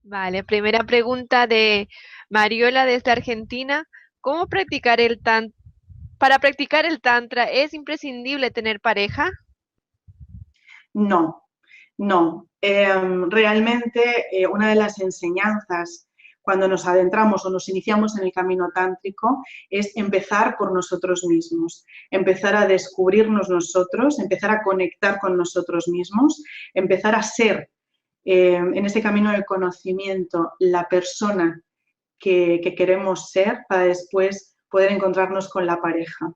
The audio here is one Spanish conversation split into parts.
Vale, primera pregunta de Mariola desde Argentina. ¿Cómo practicar el Para practicar el tantra es imprescindible tener pareja? No, no. Realmente una de las enseñanzas cuando nos adentramos o nos iniciamos en el camino tántrico es empezar por nosotros mismos, empezar a descubrirnos nosotros, empezar a conectar con nosotros mismos, empezar a ser en ese camino de conocimiento la persona que queremos ser para después poder encontrarnos con la pareja.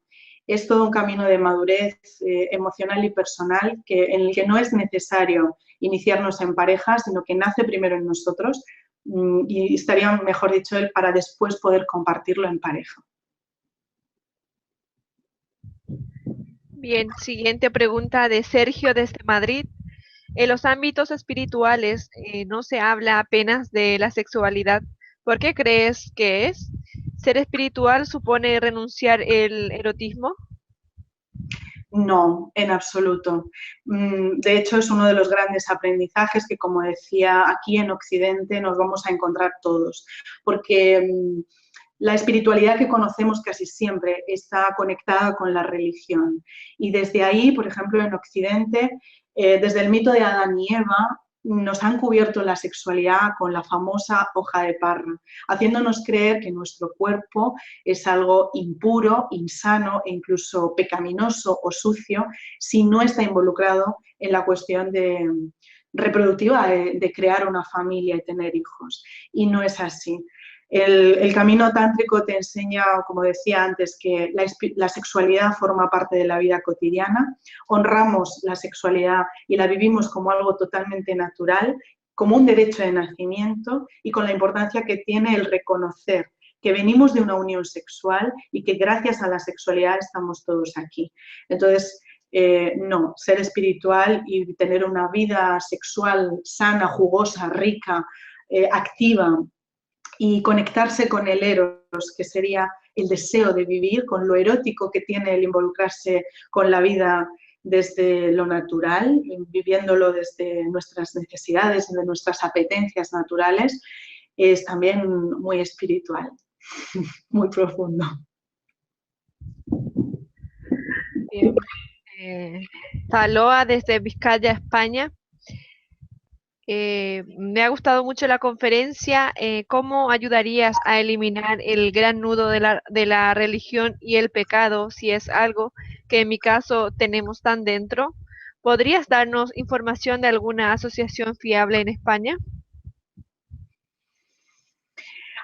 Es todo un camino de madurez emocional y personal en el que no es necesario iniciarnos en pareja, sino que nace primero en nosotros y estaría, mejor dicho, él para después poder compartirlo en pareja. Bien, siguiente pregunta de Sergio desde Madrid. En los ámbitos espirituales no se habla apenas de la sexualidad. ¿Por qué crees que es? ¿Ser espiritual supone renunciar el erotismo? No, en absoluto. De hecho, es uno de los grandes aprendizajes que, como decía, aquí en Occidente nos vamos a encontrar todos, porque la espiritualidad que conocemos casi siempre está conectada con la religión. Y desde ahí, por ejemplo, en Occidente, desde el mito de Adán y Eva, nos han cubierto la sexualidad con la famosa hoja de parra, haciéndonos creer que nuestro cuerpo es algo impuro, insano e incluso pecaminoso o sucio si no está involucrado en la cuestión reproductiva de crear una familia y tener hijos. Y no es así. El camino tántrico te enseña, como decía antes, que la sexualidad forma parte de la vida cotidiana, honramos la sexualidad y la vivimos como algo totalmente natural, como un derecho de nacimiento y con la importancia que tiene el reconocer que venimos de una unión sexual y que gracias a la sexualidad estamos todos aquí. Entonces, no, ser espiritual y tener una vida sexual sana, jugosa, rica, activa, y conectarse con el eros, que sería el deseo de vivir, con lo erótico que tiene el involucrarse con la vida desde lo natural, viviéndolo desde nuestras necesidades, de nuestras apetencias naturales, es también muy espiritual, muy profundo. Bien. Taloa desde Vizcaya, España. Me ha gustado mucho la conferencia. ¿Cómo ayudarías a eliminar el gran nudo de la religión y el pecado, si es algo que en mi caso tenemos tan dentro? ¿Podrías darnos información de alguna asociación fiable en España?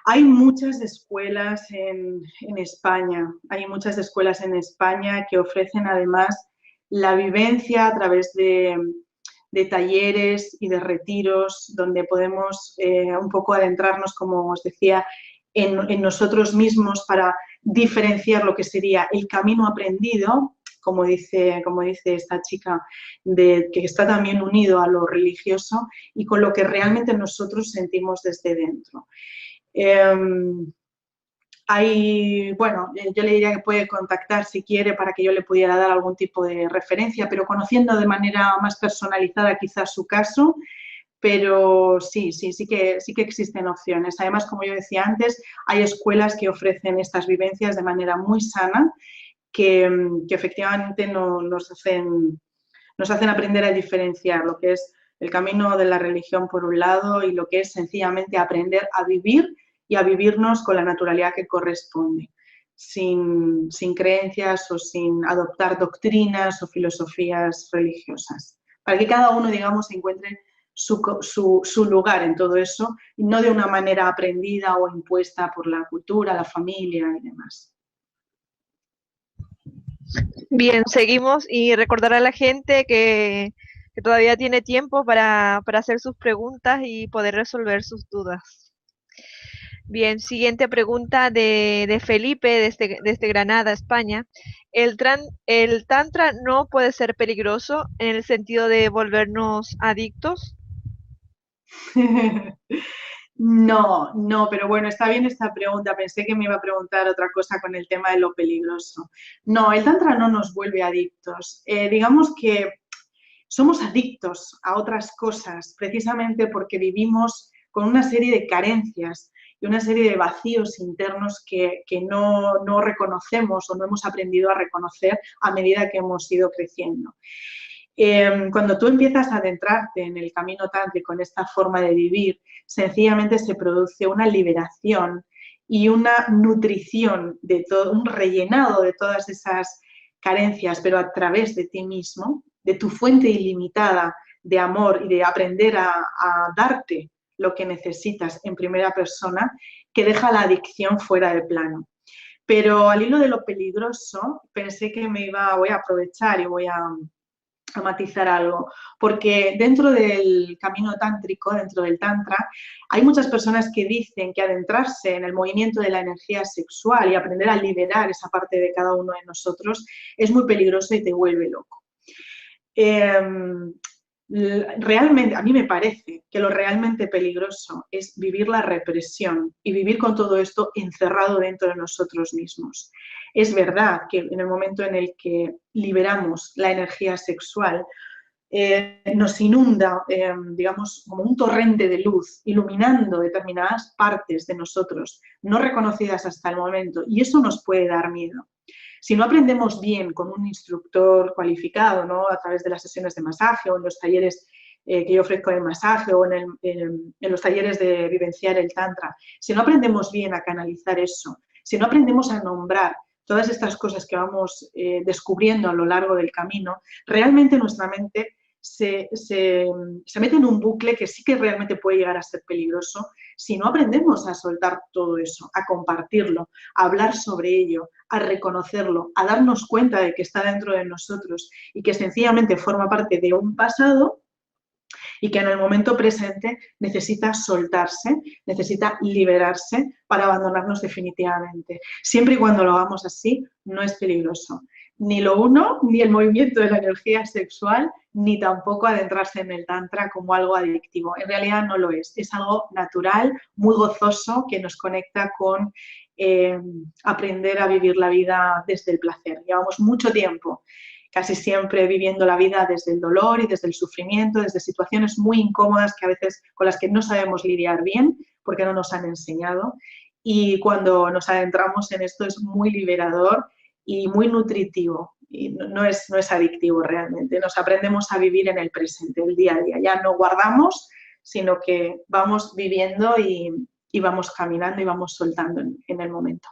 Hay muchas escuelas en España, hay muchas escuelas en España que ofrecen además la vivencia a través de talleres y de retiros donde podemos un poco adentrarnos, como os decía, en nosotros mismos para diferenciar lo que sería el camino aprendido, como dice esta chica, que está también unido a lo religioso y con lo que realmente nosotros sentimos desde dentro. Bueno, yo le diría que puede contactar si quiere para que yo le pudiera dar algún tipo de referencia, pero conociendo de manera más personalizada quizás su caso, pero sí que existen opciones. Además, como yo decía antes, hay escuelas que ofrecen estas vivencias de manera muy sana que efectivamente nos hacen aprender a diferenciar lo que es el camino de la religión por un lado y lo que es sencillamente aprender a vivir y a vivirnos con la naturalidad que corresponde, sin creencias o sin adoptar doctrinas o filosofías religiosas, para que cada uno, digamos, encuentre su lugar en todo eso, y no de una manera aprendida o impuesta por la cultura, la familia y demás. Bien, seguimos y recordar a la gente que todavía tiene tiempo para hacer sus preguntas y poder resolver sus dudas. Bien, siguiente pregunta de Felipe desde Granada, España. ¿El tantra no puede ser peligroso en el sentido de volvernos adictos? No, no, pero bueno, está bien esta pregunta. Pensé que me iba a preguntar otra cosa con el tema de lo peligroso. No, el tantra no nos vuelve adictos. Digamos que somos adictos a otras cosas precisamente porque vivimos con una serie de carencias y una serie de vacíos internos que no reconocemos o no hemos aprendido a reconocer a medida que hemos ido creciendo. Cuando tú empiezas a adentrarte en el camino tántrico, en esta forma de vivir, sencillamente se produce una liberación y una nutrición de todo, un rellenado de todas esas carencias, pero a través de ti mismo, de tu fuente ilimitada de amor y de aprender a darte lo que necesitas en primera persona, que deja la adicción fuera de plano. Pero al hilo de lo peligroso, pensé que voy a aprovechar y voy a matizar algo, porque dentro del camino tántrico, dentro del tantra, hay muchas personas que dicen que adentrarse en el movimiento de la energía sexual y aprender a liberar esa parte de cada uno de nosotros es muy peligroso y te vuelve loco. Realmente, a mí me parece que lo realmente peligroso es vivir la represión y vivir con todo esto encerrado dentro de nosotros mismos. Es verdad que en el momento en el que liberamos la energía sexual, nos inunda, digamos, como un torrente de luz, iluminando determinadas partes de nosotros no reconocidas hasta el momento, y eso nos puede dar miedo. Si no aprendemos bien con un instructor cualificado, ¿no? A través de las sesiones de masaje o en los talleres que yo ofrezco de masaje o en los talleres de vivenciar el tantra, si no aprendemos bien a canalizar eso, si no aprendemos a nombrar todas estas cosas que vamos descubriendo a lo largo del camino, realmente nuestra mente se mete en un bucle que sí que realmente puede llegar a ser peligroso si no aprendemos a soltar todo eso, a compartirlo, a hablar sobre ello, a reconocerlo, a darnos cuenta de que está dentro de nosotros y que sencillamente forma parte de un pasado y que en el momento presente necesita soltarse, necesita liberarse para abandonarnos definitivamente. Siempre y cuando lo hagamos así, no es peligroso. Ni lo uno, ni el movimiento de la energía sexual, ni tampoco adentrarse en el tantra como algo adictivo. En realidad no lo es. Es algo natural, muy gozoso, que nos conecta con aprender a vivir la vida desde el placer. Llevamos mucho tiempo casi siempre viviendo la vida desde el dolor y desde el sufrimiento, desde situaciones muy incómodas que a veces con las que no sabemos lidiar bien porque no nos han enseñado. Y cuando nos adentramos en esto es muy liberador y muy nutritivo. Y no es adictivo realmente. Nos aprendemos a vivir en el presente, el día a día. Ya no guardamos, sino que vamos viviendo y vamos caminando y vamos soltando en el momento.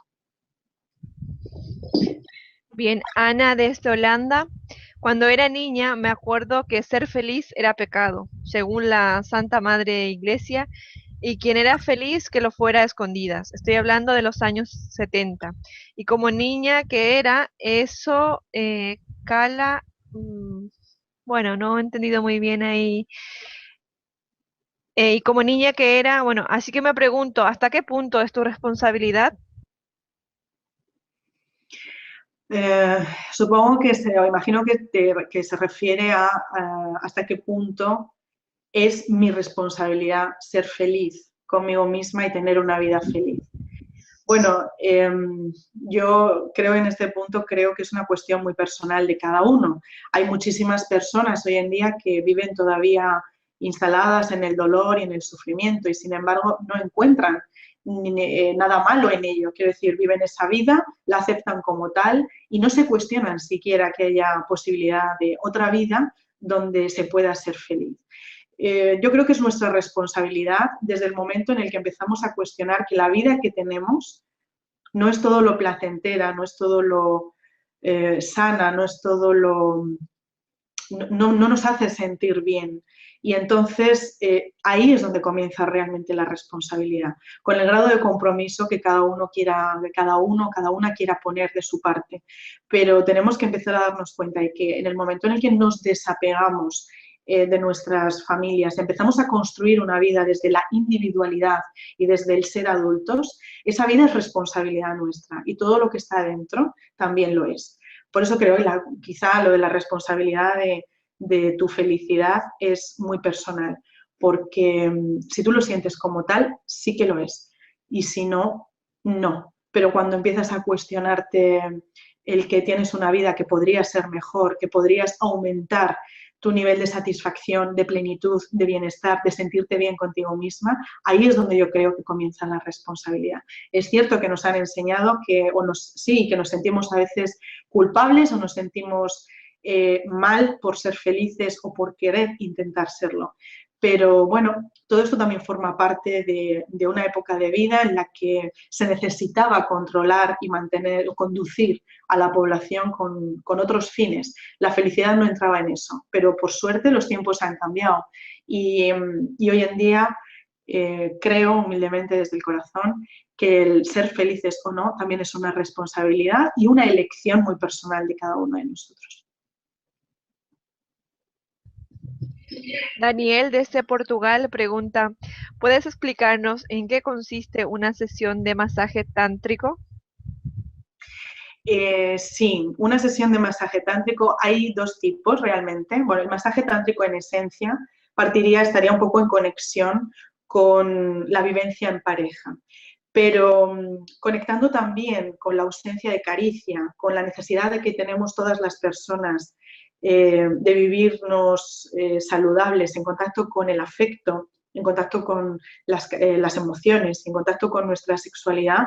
Bien, Ana desde Holanda. Cuando era niña me acuerdo que ser feliz era pecado, según la Santa Madre Iglesia, y quien era feliz que lo fuera a escondidas. Estoy hablando de los años 70. Y como niña que era, eso cala, bueno, no he entendido muy bien ahí. Y como niña que era, bueno, así que me pregunto, ¿hasta qué punto es tu responsabilidad? Supongo que imagino que se refiere a hasta qué punto es mi responsabilidad ser feliz conmigo misma y tener una vida feliz. Bueno, yo creo en este punto, creo que es una cuestión muy personal de cada uno. Hay muchísimas personas hoy en día que viven todavía instaladas en el dolor y en el sufrimiento y sin embargo no encuentran nada malo en ello. Quiero decir, viven esa vida, la aceptan como tal y no se cuestionan siquiera que haya posibilidad de otra vida donde se pueda ser feliz. Yo creo que es nuestra responsabilidad desde el momento en el que empezamos a cuestionar que la vida que tenemos no es todo lo placentera, no es todo lo sana, no es todo lo... No nos hace sentir bien. Y entonces ahí es donde comienza realmente la responsabilidad, con el grado de compromiso que cada uno, cada una quiera poner de su parte. Pero tenemos que empezar a darnos cuenta de que en el momento en el que nos desapegamos de nuestras familias, empezamos a construir una vida desde la individualidad y desde el ser adultos, esa vida es responsabilidad nuestra y todo lo que está dentro también lo es. Por eso creo que quizá lo de la responsabilidad de tu felicidad es muy personal, porque si tú lo sientes como tal, sí que lo es. Y si no, no. Pero cuando empiezas a cuestionarte el que tienes una vida que podría ser mejor, que podrías aumentar tu nivel de satisfacción, de plenitud, de bienestar, de sentirte bien contigo misma, ahí es donde yo creo que comienza la responsabilidad. Es cierto que nos han enseñado que, que nos sentimos a veces culpables o nos sentimos mal por ser felices o por querer intentar serlo. Pero bueno, todo esto también forma parte de una época de vida en la que se necesitaba controlar y mantener o conducir a la población con otros fines. La felicidad no entraba en eso, pero por suerte los tiempos han cambiado y hoy en día creo humildemente desde el corazón que el ser felices o no también es una responsabilidad y una elección muy personal de cada uno de nosotros. Daniel desde Portugal pregunta, ¿puedes explicarnos en qué consiste una sesión de masaje tántrico? Sí, una sesión de masaje tántrico, hay dos tipos realmente. Bueno, el masaje tántrico en esencia estaría un poco en conexión con la vivencia en pareja, pero conectando también con la ausencia de caricia, con la necesidad de que tenemos todas las personas de vivirnos saludables, en contacto con el afecto, en contacto con las emociones, en contacto con nuestra sexualidad.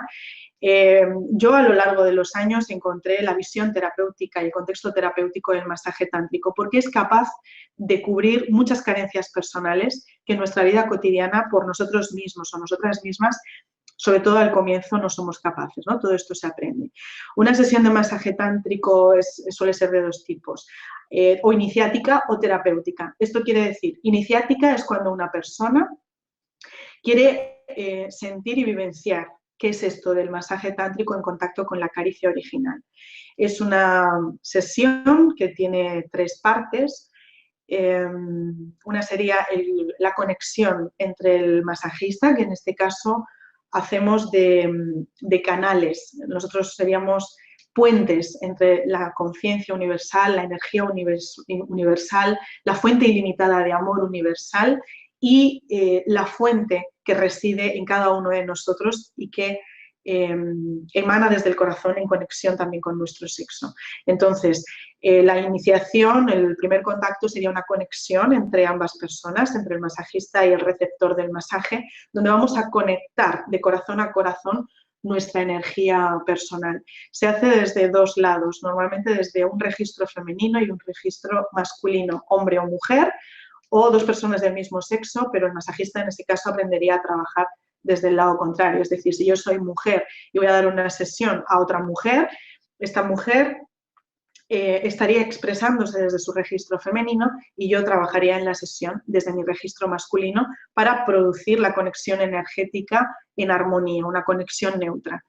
Yo a lo largo de los años encontré la visión terapéutica y el contexto terapéutico del masaje tántrico porque es capaz de cubrir muchas carencias personales que en nuestra vida cotidiana por nosotros mismos o nosotras mismas, sobre todo al comienzo, no somos capaces, ¿no? Todo esto se aprende. Una sesión de masaje tántrico suele ser de dos tipos, o iniciática o terapéutica. Esto quiere decir, iniciática es cuando una persona quiere sentir y vivenciar qué es esto del masaje tántrico en contacto con la caricia original. Es una sesión que tiene tres partes. Una sería la conexión entre el masajista, que en este caso hacemos de canales. Nosotros seríamos puentes entre la conciencia universal, la energía universal, la fuente ilimitada de amor universal y la fuente que reside en cada uno de nosotros y que emana desde el corazón en conexión también con nuestro sexo. Entonces, la iniciación, el primer contacto sería una conexión entre ambas personas, entre el masajista y el receptor del masaje, donde vamos a conectar de corazón a corazón nuestra energía personal. Se hace desde dos lados, normalmente desde un registro femenino y un registro masculino, hombre o mujer, o dos personas del mismo sexo, pero el masajista en este caso aprendería a trabajar desde el lado contrario. Es decir, si yo soy mujer y voy a dar una sesión a otra mujer, esta mujer estaría expresándose desde su registro femenino y yo trabajaría en la sesión desde mi registro masculino para producir la conexión energética en armonía, una conexión neutra.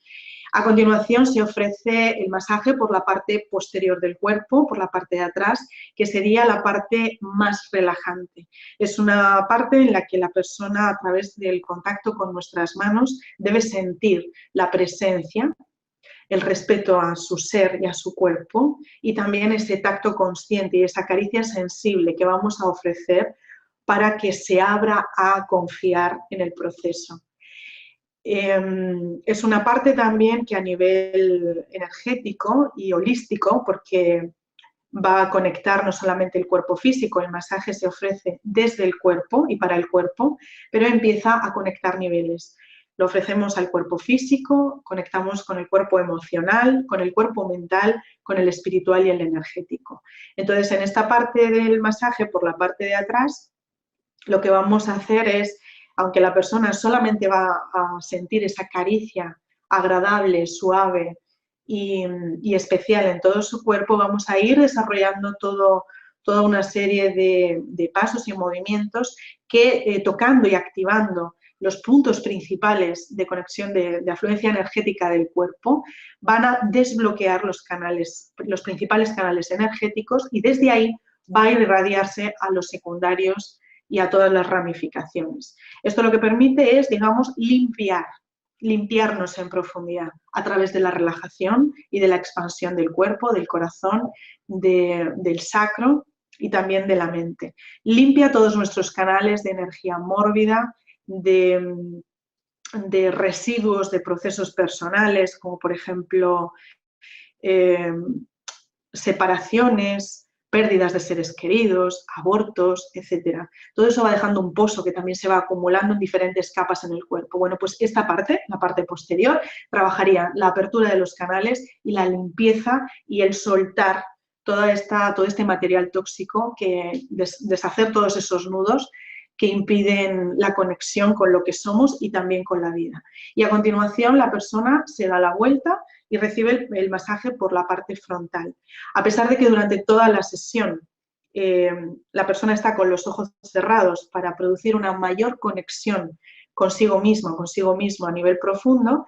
A continuación se ofrece el masaje por la parte posterior del cuerpo, por la parte de atrás, que sería la parte más relajante. Es una parte en la que la persona, a través del contacto con nuestras manos, debe sentir la presencia, el respeto a su ser y a su cuerpo y también ese tacto consciente y esa caricia sensible que vamos a ofrecer para que se abra a confiar en el proceso. Es una parte también que a nivel energético y holístico, porque va a conectar no solamente el cuerpo físico, el masaje se ofrece desde el cuerpo y para el cuerpo, pero empieza a conectar niveles. Lo ofrecemos al cuerpo físico, conectamos con el cuerpo emocional, con el cuerpo mental, con el espiritual y el energético. Entonces, en esta parte del masaje, por la parte de atrás, lo que vamos a hacer es, aunque la persona solamente va a sentir esa caricia agradable, suave y especial en todo su cuerpo, vamos a ir desarrollando toda una serie de pasos y movimientos que tocando y activando los puntos principales de conexión de afluencia energética del cuerpo van a desbloquear los principales canales energéticos y desde ahí va a irradiarse a los secundarios y a todas las ramificaciones. Esto lo que permite es, digamos, limpiarnos en profundidad a través de la relajación y de la expansión del cuerpo, del corazón, del sacro y también de la mente. Limpia todos nuestros canales de energía mórbida, de residuos de procesos personales, como por ejemplo separaciones, pérdidas de seres queridos, abortos, etcétera. Todo eso va dejando un pozo que también se va acumulando en diferentes capas en el cuerpo. Bueno, pues esta parte, la parte posterior, trabajaría la apertura de los canales y la limpieza y el soltar todo este material tóxico, deshacer todos esos nudos que impiden la conexión con lo que somos y también con la vida. Y a continuación la persona se da la vuelta y recibe el masaje por la parte frontal. A pesar de que durante toda la sesión la persona está con los ojos cerrados para producir una mayor conexión consigo mismo a nivel profundo,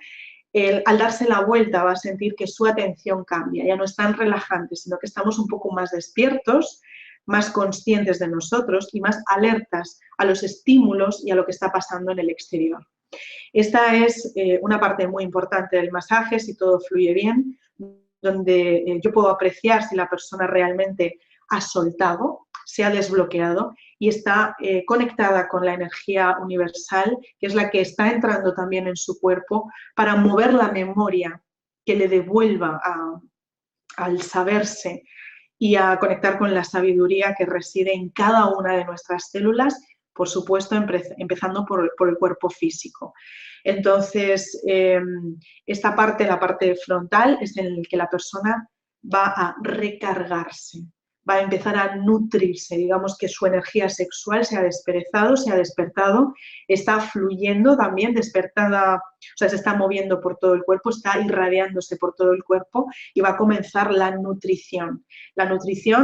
al darse la vuelta va a sentir que su atención cambia, ya no es tan relajante, sino que estamos un poco más despiertos, más conscientes de nosotros y más alertas a los estímulos y a lo que está pasando en el exterior. Esta es una parte muy importante del masaje, si todo fluye bien, donde yo puedo apreciar si la persona realmente ha soltado, se ha desbloqueado y está conectada con la energía universal, que es la que está entrando también en su cuerpo para mover la memoria que le devuelva al saberse y a conectar con la sabiduría que reside en cada una de nuestras células, por supuesto, empezando por el cuerpo físico. Entonces, esta parte, la parte frontal, es en la que la persona va a recargarse, va a empezar a nutrirse, digamos que su energía sexual se ha desperezado, se ha despertado, está fluyendo también, despertada, o sea, se está moviendo por todo el cuerpo, está irradiándose por todo el cuerpo y va a comenzar la nutrición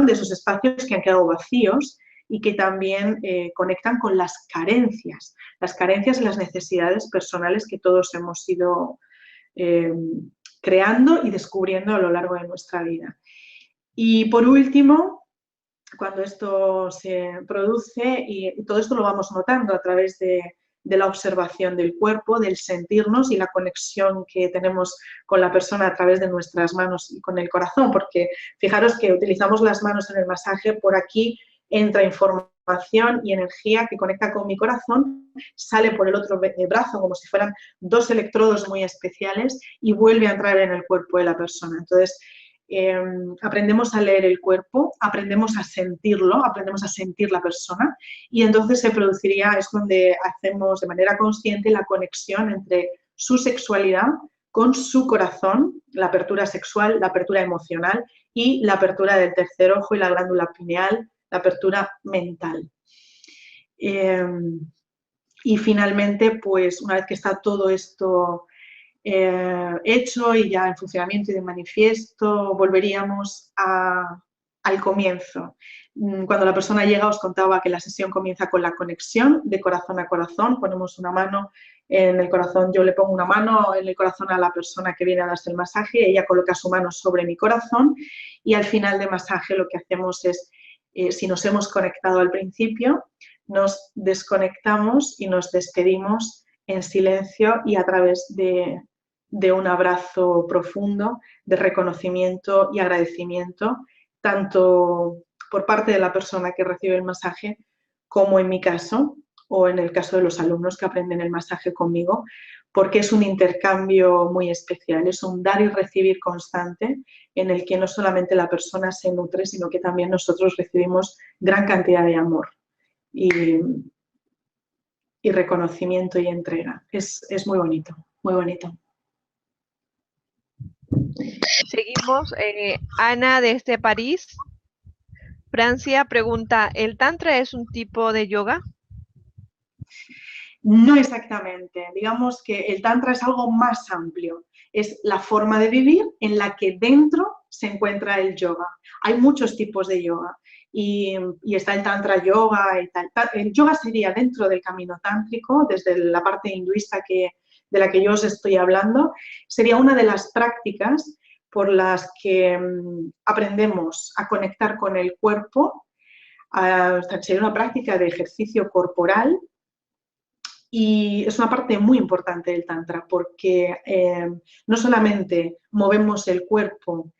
de esos espacios que han quedado vacíos y que también conectan con las carencias y las necesidades personales que todos hemos ido creando y descubriendo a lo largo de nuestra vida. Y por último, cuando esto se produce, y todo esto lo vamos notando a través de la observación del cuerpo, del sentirnos y la conexión que tenemos con la persona a través de nuestras manos y con el corazón, porque fijaros que utilizamos las manos en el masaje, por aquí entra información y energía que conecta con mi corazón, sale por el otro brazo como si fueran dos electrodos muy especiales y vuelve a entrar en el cuerpo de la persona. Entonces, aprendemos a leer el cuerpo, aprendemos a sentirlo, aprendemos a sentir la persona y entonces se produciría, es donde hacemos de manera consciente la conexión entre su sexualidad con su corazón, la apertura sexual, la apertura emocional y la apertura del tercer ojo y la glándula pineal, la apertura mental. Y finalmente, pues una vez que está todo esto hecho y ya en funcionamiento y de manifiesto, volveríamos al comienzo. Cuando la persona llega, os contaba que la sesión comienza con la conexión de corazón a corazón, ponemos una mano en el corazón, yo le pongo una mano en el corazón a la persona que viene a darse el masaje, ella coloca su mano sobre mi corazón y al final del masaje lo que hacemos es, si nos hemos conectado al principio, nos desconectamos y nos despedimos en silencio y a través de un abrazo profundo, de reconocimiento y agradecimiento, tanto por parte de la persona que recibe el masaje como en mi caso, o en el caso de los alumnos que aprenden el masaje conmigo, porque es un intercambio muy especial, es un dar y recibir constante en el que no solamente la persona se nutre, sino que también nosotros recibimos gran cantidad de amor y reconocimiento y entrega. Es muy bonito, muy bonito. Seguimos. Ana desde París, Francia, pregunta, ¿el tantra es un tipo de yoga? No exactamente. Digamos que el tantra es algo más amplio. Es la forma de vivir en la que dentro se encuentra el yoga. Hay muchos tipos de yoga y está el tantra yoga y tal. El yoga sería dentro del camino tántrico, desde la parte hinduista de la que yo os estoy hablando, sería una de las prácticas por las que aprendemos a conectar con el cuerpo. Sería una práctica de ejercicio corporal. Y es una parte muy importante del Tantra porque no solamente movemos el cuerpo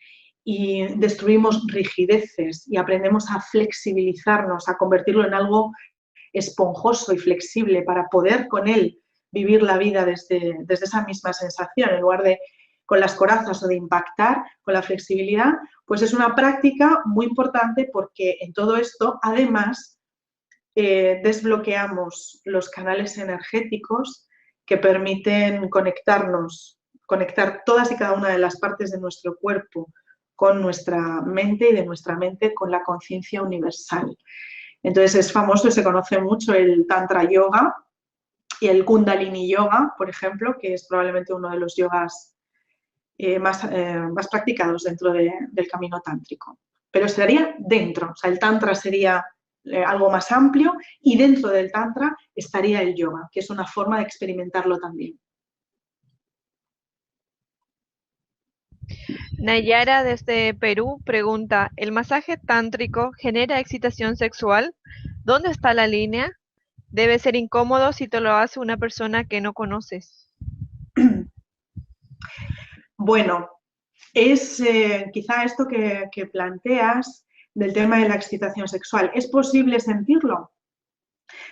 y destruimos rigideces y aprendemos a flexibilizarnos, a convertirlo en algo esponjoso y flexible para poder con él vivir la vida desde esa misma sensación, en lugar de con las corazas o de impactar con la flexibilidad, pues es una práctica muy importante porque en todo esto, además, desbloqueamos los canales energéticos que permiten conectar todas y cada una de las partes de nuestro cuerpo con nuestra mente y de nuestra mente con la conciencia universal. Entonces es famoso y se conoce mucho el Tantra Yoga y el Kundalini Yoga, por ejemplo, que es probablemente uno de los yogas más practicados dentro del camino tántrico. Pero estaría dentro, o sea, el Tantra sería algo más amplio y dentro del Tantra estaría el yoga, que es una forma de experimentarlo también. Nayara desde Perú pregunta, ¿el masaje tántrico genera excitación sexual? ¿Dónde está la línea? Debe ser incómodo si te lo hace una persona que no conoces. Bueno, es quizá esto que planteas del tema de la excitación sexual. ¿Es posible sentirlo?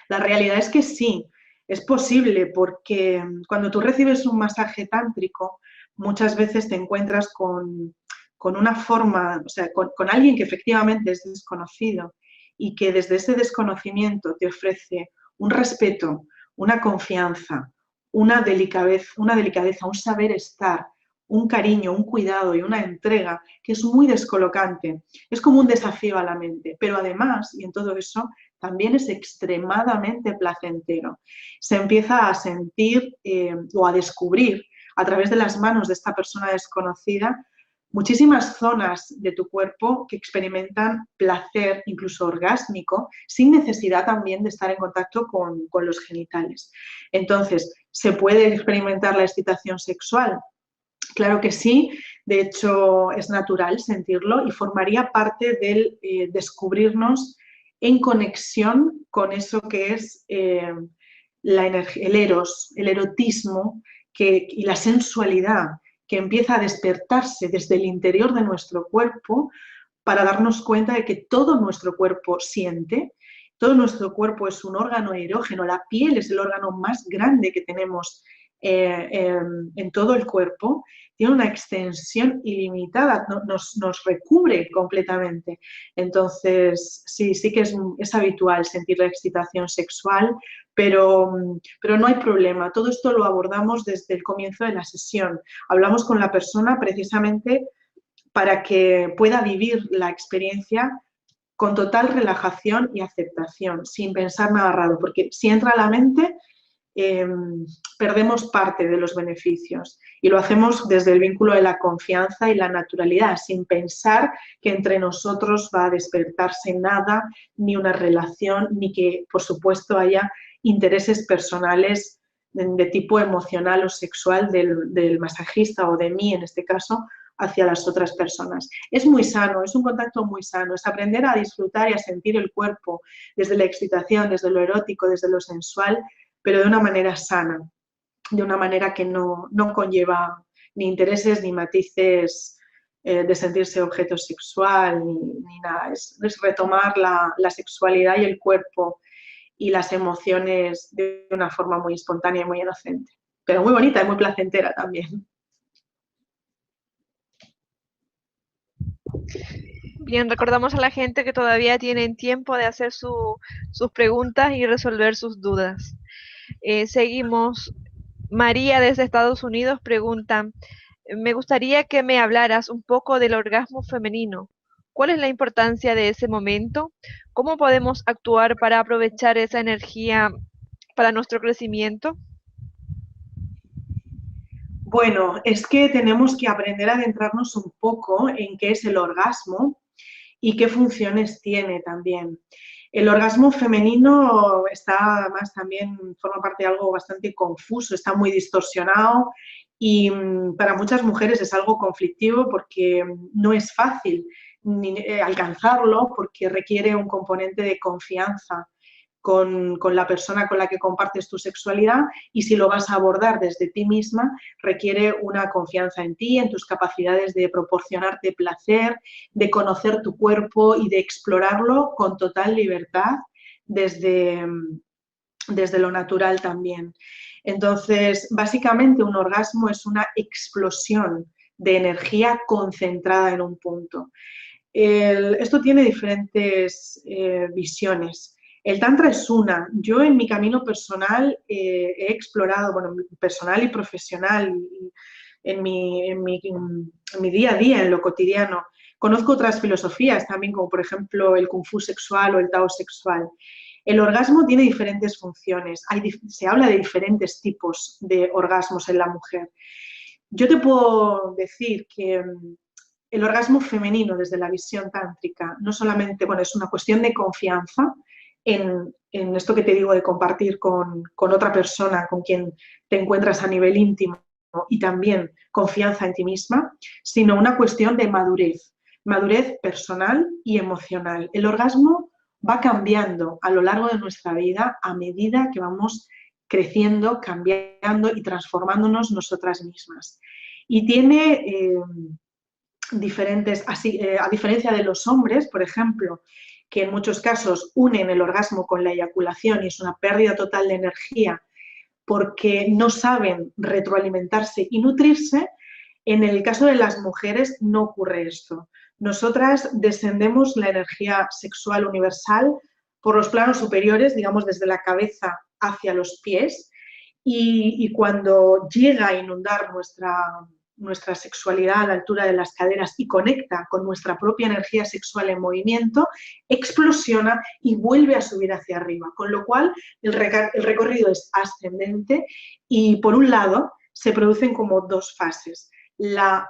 La realidad es que sí, es posible porque cuando tú recibes un masaje tántrico, muchas veces te encuentras con una forma, o sea, con alguien que efectivamente es desconocido y que desde ese desconocimiento te ofrece un respeto, una confianza, una delicadeza, un saber estar, un cariño, un cuidado y una entrega que es muy descolocante. Es como un desafío a la mente, pero además, y en todo eso, también es extremadamente placentero. Se empieza a sentir o a descubrir a través de las manos de esta persona desconocida muchísimas zonas de tu cuerpo que experimentan placer, incluso orgásmico, sin necesidad también de estar en contacto con los genitales. Entonces, ¿se puede experimentar la excitación sexual? Claro que sí, de hecho es natural sentirlo y formaría parte del descubrirnos en conexión con eso que es el eros, el erotismo y la sensualidad que empieza a despertarse desde el interior de nuestro cuerpo para darnos cuenta de que todo nuestro cuerpo siente, todo nuestro cuerpo es un órgano erógeno, la piel es el órgano más grande que tenemos en todo el cuerpo, tiene una extensión ilimitada, nos recubre completamente. Entonces, sí, sí que es habitual sentir la excitación sexual, pero no hay problema. Todo esto lo abordamos desde el comienzo de la sesión. Hablamos con la persona precisamente para que pueda vivir la experiencia con total relajación y aceptación, sin pensar nada raro, porque si entra a la mente, eh, perdemos parte de los beneficios y lo hacemos desde el vínculo de la confianza y la naturalidad, sin pensar que entre nosotros va a despertarse nada, ni una relación, ni que, por supuesto, haya intereses personales de tipo emocional o sexual del masajista o de mí, en este caso, hacia las otras personas. Es muy sano, es un contacto muy sano, es aprender a disfrutar y a sentir el cuerpo desde la excitación, desde lo erótico, desde lo sensual, pero de una manera sana, de una manera que no conlleva ni intereses ni matices de sentirse objeto sexual ni nada. Es retomar la sexualidad y el cuerpo y las emociones de una forma muy espontánea y muy inocente, pero muy bonita y muy placentera también. Bien, recordamos a la gente que todavía tienen tiempo de hacer sus preguntas y resolver sus dudas. Seguimos. María desde Estados Unidos pregunta, me gustaría que me hablaras un poco del orgasmo femenino. ¿Cuál es la importancia de ese momento? ¿Cómo podemos actuar para aprovechar esa energía para nuestro crecimiento? Bueno, es que tenemos que aprender a adentrarnos un poco en qué es el orgasmo y qué funciones tiene también. El orgasmo femenino está más también, forma parte de algo bastante confuso, está muy distorsionado y para muchas mujeres es algo conflictivo porque no es fácil alcanzarlo porque requiere un componente de confianza con la persona con la que compartes tu sexualidad y si lo vas a abordar desde ti misma, requiere una confianza en ti, en tus capacidades de proporcionarte placer, de conocer tu cuerpo y de explorarlo con total libertad desde, desde lo natural también. Entonces, básicamente un orgasmo es una explosión de energía concentrada en un punto. Esto tiene diferentes visiones. El Tantra es una. Yo en mi camino personal he explorado, bueno, personal y profesional, en mi día a día, en lo cotidiano. Conozco otras filosofías también, como por ejemplo el Kung Fu sexual o el Tao sexual. El orgasmo tiene diferentes funciones. Se habla de diferentes tipos de orgasmos en la mujer. Yo te puedo decir que el orgasmo femenino desde la visión tántrica no solamente, bueno, es una cuestión de confianza en esto que te digo de compartir con otra persona con quien te encuentras a nivel íntimo y también confianza en ti misma, sino una cuestión de madurez personal y emocional. El orgasmo va cambiando a lo largo de nuestra vida a medida que vamos creciendo, cambiando y transformándonos nosotras mismas. Y tiene diferentes, a diferencia de los hombres, por ejemplo, que en muchos casos unen el orgasmo con la eyaculación y es una pérdida total de energía porque no saben retroalimentarse y nutrirse, en el caso de las mujeres no ocurre esto. Nosotras descendemos la energía sexual universal por los planos superiores, digamos desde la cabeza hacia los pies, y cuando llega a inundar nuestra sexualidad a la altura de las caderas y conecta con nuestra propia energía sexual en movimiento, explosiona y vuelve a subir hacia arriba, con lo cual el recorrido es ascendente y por un lado se producen como dos fases. La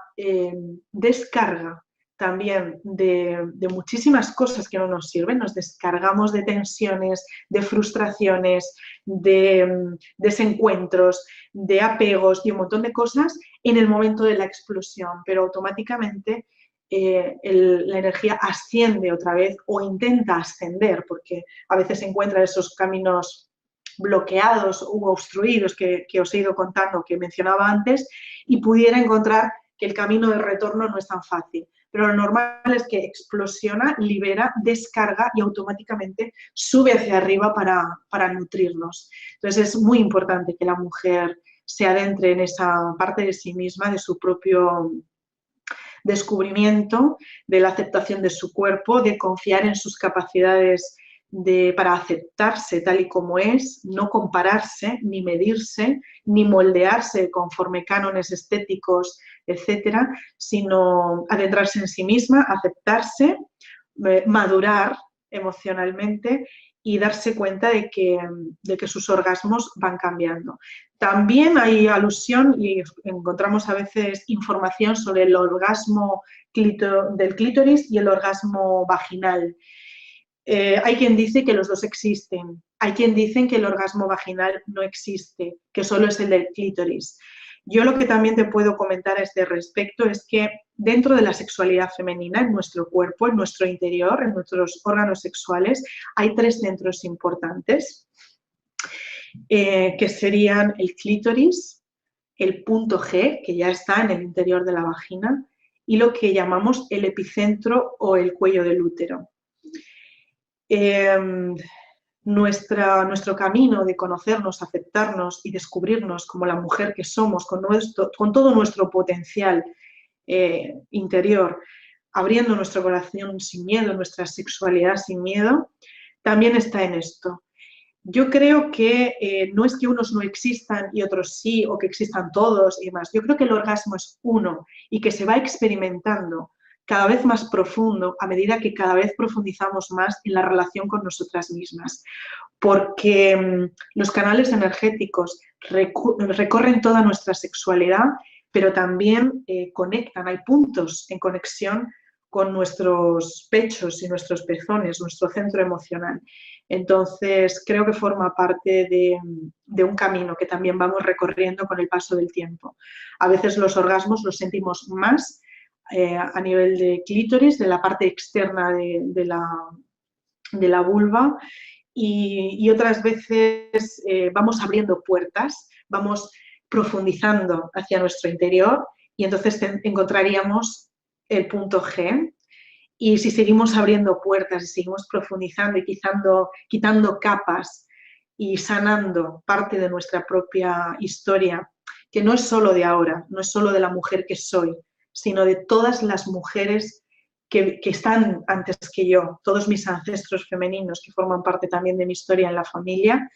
descarga también de muchísimas cosas que no nos sirven, nos descargamos de tensiones, de frustraciones, de desencuentros, de apegos y un montón de cosas en el momento de la explosión, pero automáticamente la energía asciende otra vez o intenta ascender, porque a veces se encuentran esos caminos bloqueados u obstruidos que os he ido contando, que mencionaba antes, y pudiera encontrar que el camino de retorno no es tan fácil. Pero lo normal es que explosiona, libera, descarga y automáticamente sube hacia arriba para nutrirnos. Entonces es muy importante que la mujer se adentre en esa parte de sí misma, de su propio descubrimiento, de la aceptación de su cuerpo, de confiar en sus capacidades para aceptarse tal y como es, no compararse, ni medirse, ni moldearse conforme cánones estéticos, etcétera, sino adentrarse en sí misma, aceptarse, madurar emocionalmente y darse cuenta de que sus orgasmos van cambiando. También hay alusión y encontramos a veces información sobre el orgasmo del clítoris y el orgasmo vaginal. Hay quien dice que los dos existen, hay quien dice que el orgasmo vaginal no existe, que solo es el del clítoris. Yo lo que también te puedo comentar a este respecto es que dentro de la sexualidad femenina, en nuestro cuerpo, en nuestro interior, en nuestros órganos sexuales, hay tres centros importantes, que serían el clítoris, el punto G, que ya está en el interior de la vagina, y lo que llamamos el epicentro o el cuello del útero. Nuestro camino de conocernos, aceptarnos y descubrirnos como la mujer que somos, con todo nuestro potencial interior, abriendo nuestro corazón sin miedo, nuestra sexualidad sin miedo, también está en esto. Yo creo que no es que unos no existan y otros sí, o que existan todos y demás. Yo creo que el orgasmo es uno y que se va experimentando cada vez más profundo a medida que cada vez profundizamos más en la relación con nosotras mismas. Porque los canales energéticos recorren toda nuestra sexualidad, pero también conectan, hay puntos en conexión con nuestros pechos y nuestros pezones, nuestro centro emocional. Entonces, creo que forma parte de un camino que también vamos recorriendo con el paso del tiempo. A veces los orgasmos los sentimos más a nivel de clítoris, de la parte externa de la vulva, y otras veces vamos abriendo puertas, vamos profundizando hacia nuestro interior y entonces encontraríamos el punto G. Y si seguimos abriendo puertas y seguimos profundizando y quitando capas y sanando parte de nuestra propia historia, que no es solo de ahora, no es solo de la mujer que soy, sino de todas las mujeres que están antes que yo, todos mis ancestros femeninos que forman parte también de mi historia en la familia,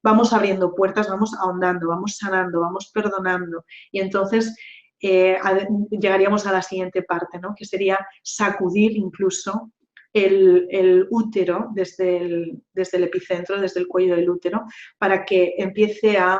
vamos abriendo puertas, vamos ahondando, vamos sanando, vamos perdonando. Y entonces llegaríamos a la siguiente parte, ¿no? Que sería sacudir incluso el útero desde el epicentro, desde el cuello del útero, para que empiece a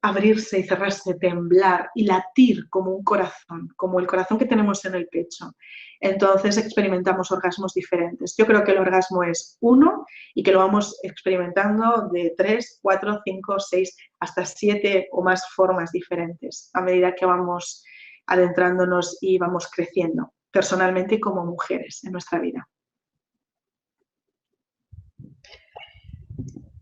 abrirse y cerrarse, temblar y latir como un corazón, como el corazón que tenemos en el pecho. Entonces experimentamos orgasmos diferentes. Yo creo que el orgasmo es uno y que lo vamos experimentando de 3, 4, 5, 6, hasta 7 o más formas diferentes a medida que vamos adentrándonos y vamos creciendo personalmente y como mujeres en nuestra vida.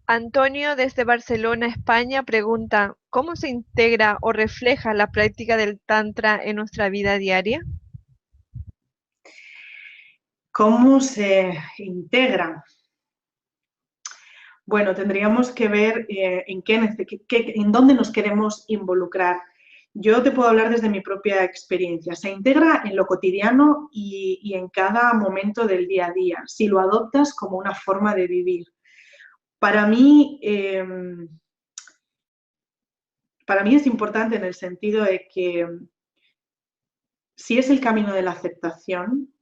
Antonio desde Barcelona, España, pregunta, ¿cómo se integra o refleja la práctica del Tantra en nuestra vida diaria? ¿Cómo se integra? Bueno, tendríamos que ver en dónde nos queremos involucrar. Yo te puedo hablar desde mi propia experiencia. Se integra en lo cotidiano y en cada momento del día a día, si lo adoptas como una forma de vivir. Para mí es importante en el sentido de que si es el camino de la aceptación,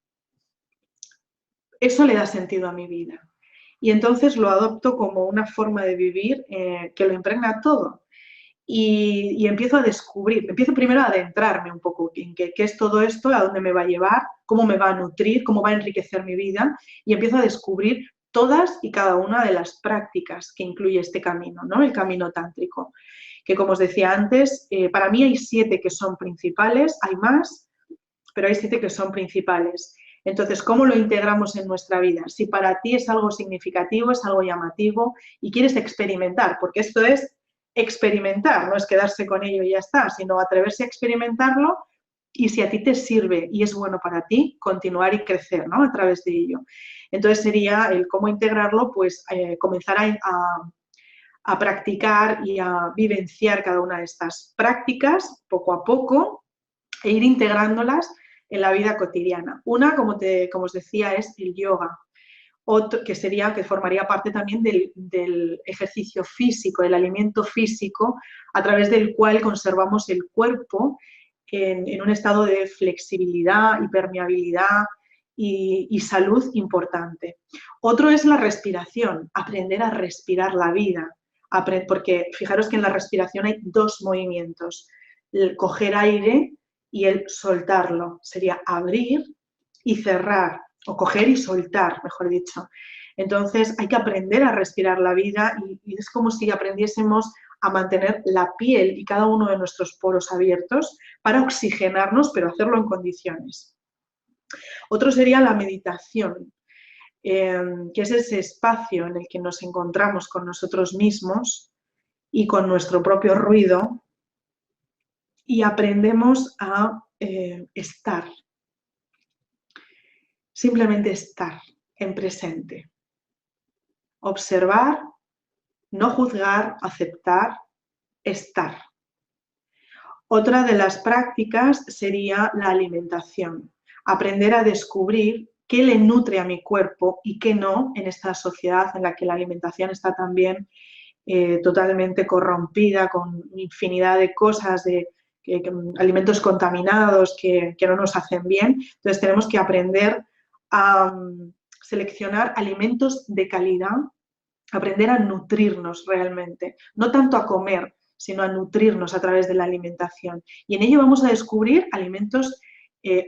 eso le da sentido a mi vida. Y entonces lo adopto como una forma de vivir que lo impregna todo. Y empiezo a descubrir, empiezo primero a adentrarme un poco en qué es todo esto, a dónde me va a llevar, cómo me va a nutrir, cómo va a enriquecer mi vida, y empiezo a descubrir todas y cada una de las prácticas que incluye este camino, ¿no? El camino tántrico, que como os decía antes, para mí hay 7 que son principales, hay más, pero hay 7 que son principales. Entonces, ¿cómo lo integramos en nuestra vida? Si para ti es algo significativo, es algo llamativo y quieres experimentar, porque esto es experimentar, no es quedarse con ello y ya está, sino atreverse a experimentarlo y si a ti te sirve y es bueno para ti, continuar y crecer, ¿no? A través de ello. Entonces sería el cómo integrarlo, pues comenzar a practicar y a vivenciar cada una de estas prácticas poco a poco e ir integrándolas en la vida cotidiana. Una, como os decía, es el yoga. Otro, que formaría parte también del ejercicio físico, el alimento físico, a través del cual conservamos el cuerpo en un estado de flexibilidad y permeabilidad y salud importante. Otro es la respiración, aprender a respirar la vida, porque fijaros que en la respiración hay 2 movimientos, el coger aire y el soltarlo, sería abrir y cerrar, o coger y soltar, mejor dicho. Entonces hay que aprender a respirar la vida y es como si aprendiésemos a mantener la piel y cada uno de nuestros poros abiertos para oxigenarnos, pero hacerlo en condiciones. Otro sería la meditación, que es ese espacio en el que nos encontramos con nosotros mismos y con nuestro propio ruido y aprendemos a estar, simplemente estar en presente. Observar, no juzgar, aceptar, estar. Otra de las prácticas sería la alimentación. Aprender a descubrir qué le nutre a mi cuerpo y qué no en esta sociedad en la que la alimentación está también totalmente corrompida con infinidad de cosas, de alimentos contaminados que no nos hacen bien. Entonces tenemos que aprender a seleccionar alimentos de calidad, aprender a nutrirnos realmente, no tanto a comer, sino a nutrirnos a través de la alimentación. Y en ello vamos a descubrir alimentos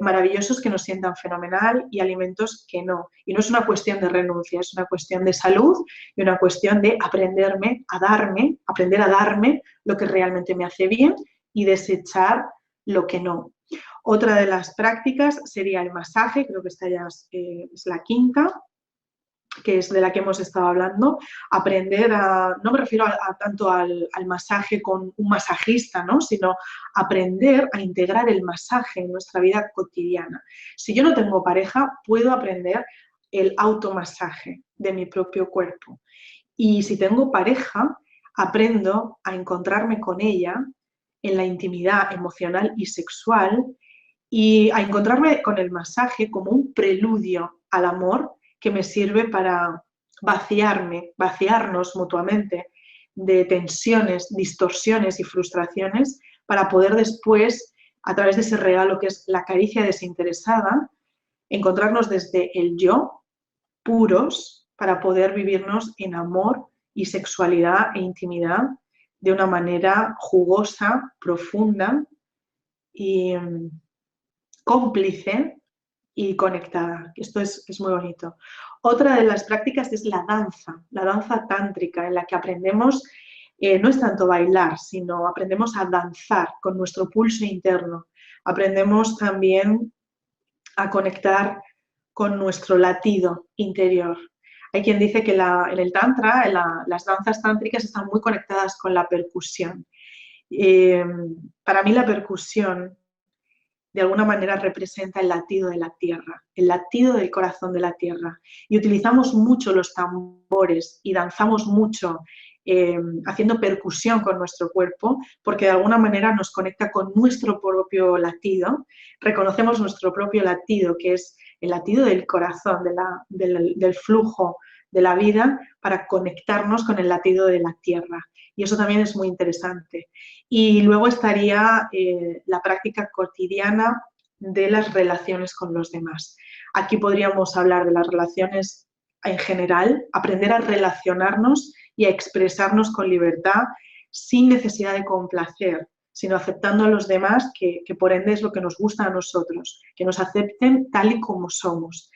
maravillosos que nos sientan fenomenal y alimentos que no. Y no es una cuestión de renuncia, es una cuestión de salud y una cuestión de aprender a darme lo que realmente me hace bien y desechar lo que no. Otra de las prácticas sería el masaje, creo que esta ya es la quinta, que es de la que hemos estado hablando, aprender no me refiero tanto al masaje con un masajista, ¿no? Sino aprender a integrar el masaje en nuestra vida cotidiana. Si yo no tengo pareja, puedo aprender el automasaje de mi propio cuerpo. Y si tengo pareja, aprendo a encontrarme con ella en la intimidad emocional y sexual y a encontrarme con el masaje como un preludio al amor que me sirve para vaciarnos mutuamente de tensiones, distorsiones y frustraciones para poder después, a través de ese regalo que es la caricia desinteresada, encontrarnos desde el yo, puros, para poder vivirnos en amor y sexualidad e intimidad de una manera jugosa, profunda y cómplice y conectada. Esto es muy bonito. Otra de las prácticas es la danza tántrica, en la que aprendemos, no es tanto bailar, sino aprendemos a danzar con nuestro pulso interno. Aprendemos también a conectar con nuestro latido interior. Hay quien dice que en el Tantra, las danzas tántricas están muy conectadas con la percusión. Eh, para mí la percusión de alguna manera representa el latido de la tierra, el latido del corazón de la tierra. Y utilizamos mucho los tambores y danzamos mucho haciendo percusión con nuestro cuerpo, porque de alguna manera nos conecta con nuestro propio latido, reconocemos nuestro propio latido, que es el latido del corazón, del flujo de la vida, para conectarnos con el latido de la tierra. Y eso también es muy interesante. Y luego estaría la práctica cotidiana de las relaciones con los demás. Aquí podríamos hablar de las relaciones en general, aprender a relacionarnos y a expresarnos con libertad sin necesidad de complacer, sino aceptando a los demás, que por ende es lo que nos gusta a nosotros, que nos acepten tal y como somos.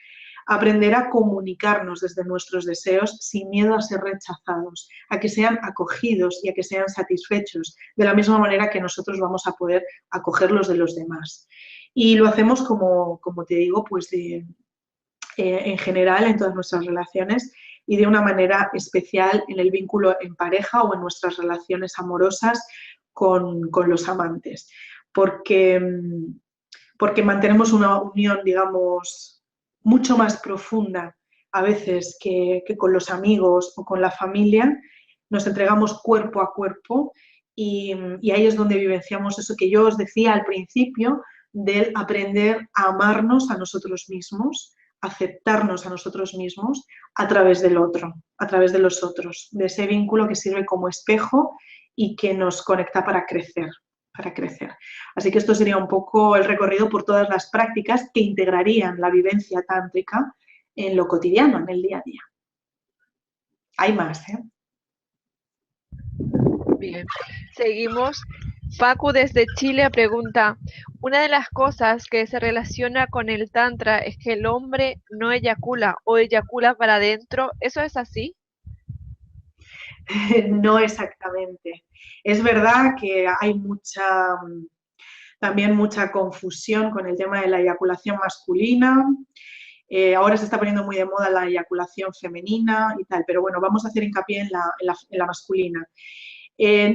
Aprender a comunicarnos desde nuestros deseos sin miedo a ser rechazados, a que sean acogidos y a que sean satisfechos, de la misma manera que nosotros vamos a poder acoger los de los demás. Y lo hacemos, como te digo, pues en general en todas nuestras relaciones y de una manera especial en el vínculo en pareja o en nuestras relaciones amorosas con los amantes, porque, porque mantenemos una unión, digamos, mucho más profunda a veces que con los amigos o con la familia. Nos entregamos cuerpo a cuerpo y ahí es donde vivenciamos eso que yo os decía al principio, del aprender a amarnos a nosotros mismos, aceptarnos a nosotros mismos a través del otro, a través de los otros, de ese vínculo que sirve como espejo y que nos conecta para crecer, para crecer. Así que esto sería un poco el recorrido por todas las prácticas que integrarían la vivencia tántrica en lo cotidiano, en el día a día. Hay más, ¿eh? Bien, seguimos. Facu desde Chile pregunta, una de las cosas que se relaciona con el tantra es que el hombre no eyacula o eyacula para adentro. ¿Eso es así? No exactamente. Es verdad que hay también mucha confusión con el tema de la eyaculación masculina. Ahora se está poniendo muy de moda la eyaculación femenina y tal, pero bueno, vamos a hacer hincapié en la masculina.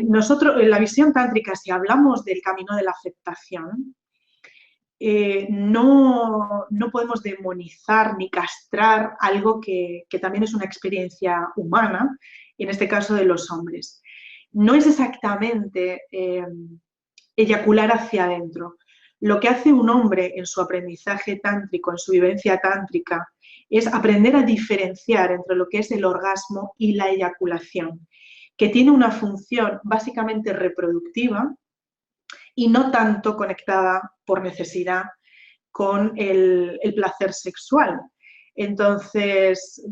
Nosotros, en la visión tántrica, si hablamos del camino de la aceptación, no podemos demonizar ni castrar algo que también es una experiencia humana, en este caso de los hombres. No es exactamente eyacular hacia adentro. Lo que hace un hombre en su aprendizaje tántrico, en su vivencia tántrica, es aprender a diferenciar entre lo que es el orgasmo y la eyaculación, que tiene una función básicamente reproductiva y no tanto conectada por necesidad con el placer sexual. Entonces,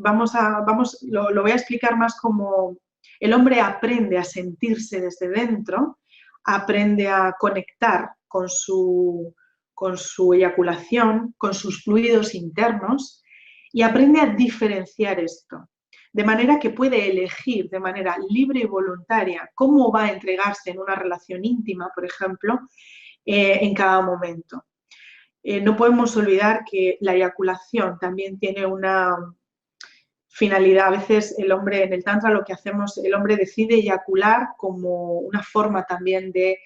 lo voy a explicar más como el hombre aprende a sentirse desde dentro, aprende a conectar con su eyaculación, con sus fluidos internos y aprende a diferenciar esto. De manera que puede elegir de manera libre y voluntaria cómo va a entregarse en una relación íntima, por ejemplo, en cada momento. No podemos olvidar que la eyaculación también tiene una finalidad. A veces el hombre, en el tantra lo que hacemos, el hombre decide eyacular como una forma también de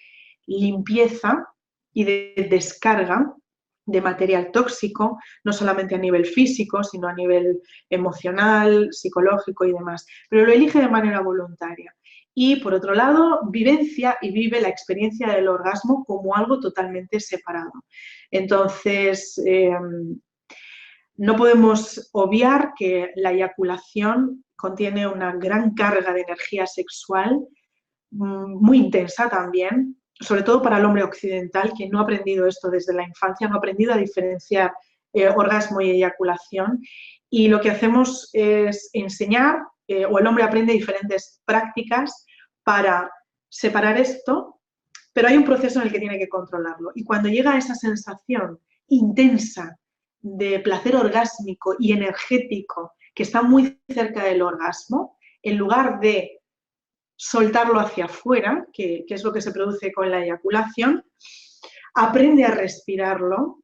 limpieza y de descarga de material tóxico, no solamente a nivel físico, sino a nivel emocional, psicológico y demás, pero lo elige de manera voluntaria. Y por otro lado, vivencia y vive la experiencia del orgasmo como algo totalmente separado. Entonces, no podemos obviar que la eyaculación contiene una gran carga de energía sexual, muy intensa también, sobre todo para el hombre occidental, que no ha aprendido esto desde la infancia, no ha aprendido a diferenciar orgasmo y eyaculación. Y lo que hacemos es enseñar, o el hombre aprende diferentes prácticas para separar esto, pero hay un proceso en el que tiene que controlarlo. Y cuando llega a esa sensación intensa de placer orgásmico y energético que está muy cerca del orgasmo, en lugar de soltarlo hacia afuera, que es lo que se produce con la eyaculación, aprende a respirarlo,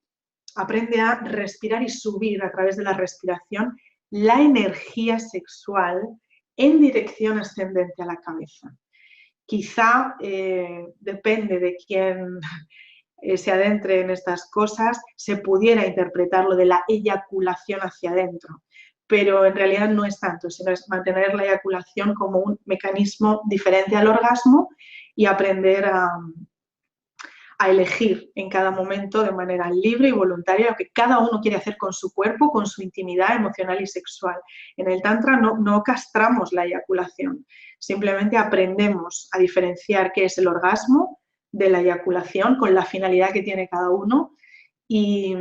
aprende a respirar y subir a través de la respiración la energía sexual en dirección ascendente a la cabeza. Quizá depende de quién se adentre en estas cosas, se pudiera interpretar lo de la eyaculación hacia adentro, pero en realidad no es tanto, sino es mantener la eyaculación como un mecanismo diferente al orgasmo y aprender a elegir en cada momento de manera libre y voluntaria lo que cada uno quiere hacer con su cuerpo, con su intimidad emocional y sexual. En el Tantra no castramos la eyaculación, simplemente aprendemos a diferenciar qué es el orgasmo de la eyaculación con la finalidad que tiene cada uno y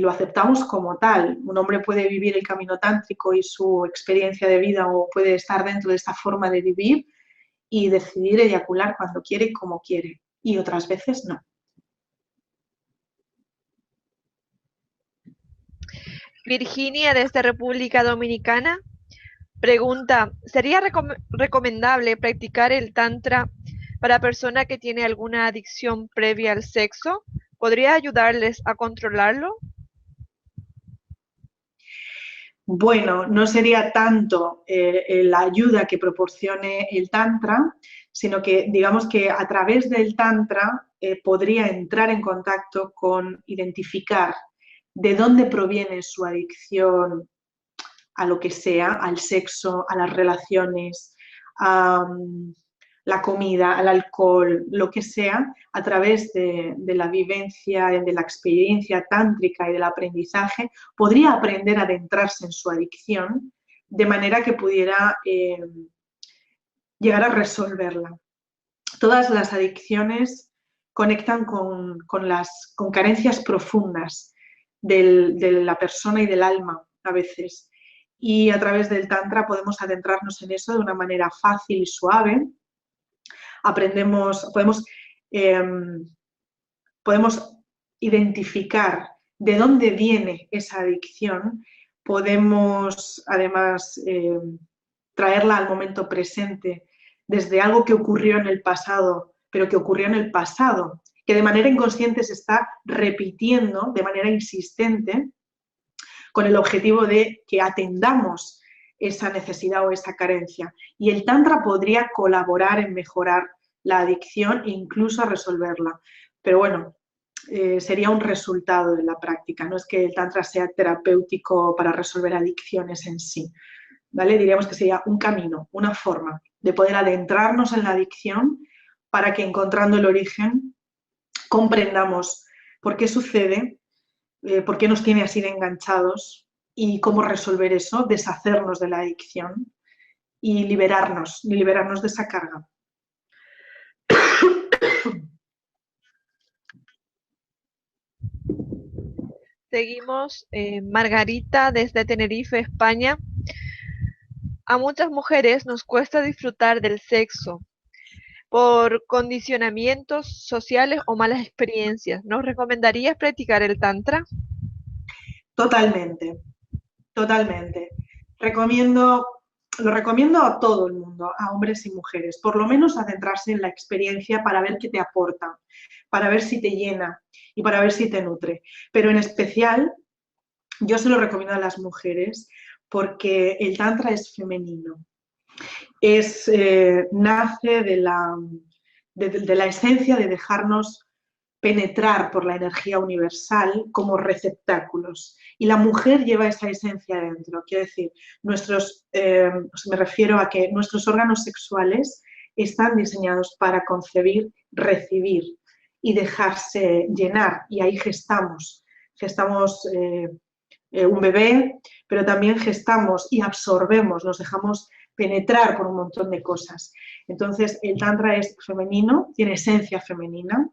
lo aceptamos como tal. Un hombre puede vivir el camino tántrico y su experiencia de vida o puede estar dentro de esta forma de vivir y decidir eyacular cuando quiere y como quiere. Y otras veces no. Virginia, desde República Dominicana, pregunta, ¿sería recomendable practicar el Tantra para persona que tiene alguna adicción previa al sexo? ¿Podría ayudarles a controlarlo? Bueno, no sería tanto la ayuda que proporcione el Tantra, sino que digamos que a través del Tantra podría entrar en contacto con identificar de dónde proviene su adicción a lo que sea, al sexo, a las relaciones, a la comida, al alcohol, lo que sea, a través de la vivencia, de la experiencia tántrica y del aprendizaje, podría aprender a adentrarse en su adicción de manera que pudiera llegar a resolverla. Todas las adicciones conectan con carencias profundas de la persona y del alma a veces. Y a través del Tantra podemos adentrarnos en eso de una manera fácil y suave. Eh, podemos identificar de dónde viene esa adicción. Podemos además traerla al momento presente desde algo que ocurrió en el pasado, pero que ocurrió en el pasado, que de manera inconsciente se está repitiendo de manera insistente con el objetivo de que atendamos esa necesidad o esa carencia. Y el Tantra podría colaborar en mejorar la adicción e incluso a resolverla. Pero bueno, sería un resultado de la práctica, no es que el Tantra sea terapéutico para resolver adicciones en sí. ¿Vale? Diríamos que sería un camino, una forma de poder adentrarnos en la adicción para que encontrando el origen comprendamos por qué sucede, por qué nos tiene así de enganchados y cómo resolver eso, deshacernos de la adicción y liberarnos de esa carga. Seguimos, Margarita, desde Tenerife, España. A muchas mujeres nos cuesta disfrutar del sexo por condicionamientos sociales o malas experiencias. ¿Nos recomendarías practicar el Tantra? Totalmente, totalmente. Lo recomiendo a todo el mundo, a hombres y mujeres, por lo menos adentrarse en la experiencia para ver qué te aporta, para ver si te llena y para ver si te nutre. Pero en especial, yo se lo recomiendo a las mujeres porque el Tantra es femenino. Nace de la esencia de dejarnos penetrar por la energía universal como receptáculos. Y la mujer lleva esa esencia dentro. Quiero decir, me refiero a que nuestros órganos sexuales están diseñados para concebir, recibir y dejarse llenar. Y ahí gestamos. Gestamos un bebé, pero también gestamos y absorbemos, nos dejamos penetrar por un montón de cosas. Entonces, el Tantra es femenino, tiene esencia femenina,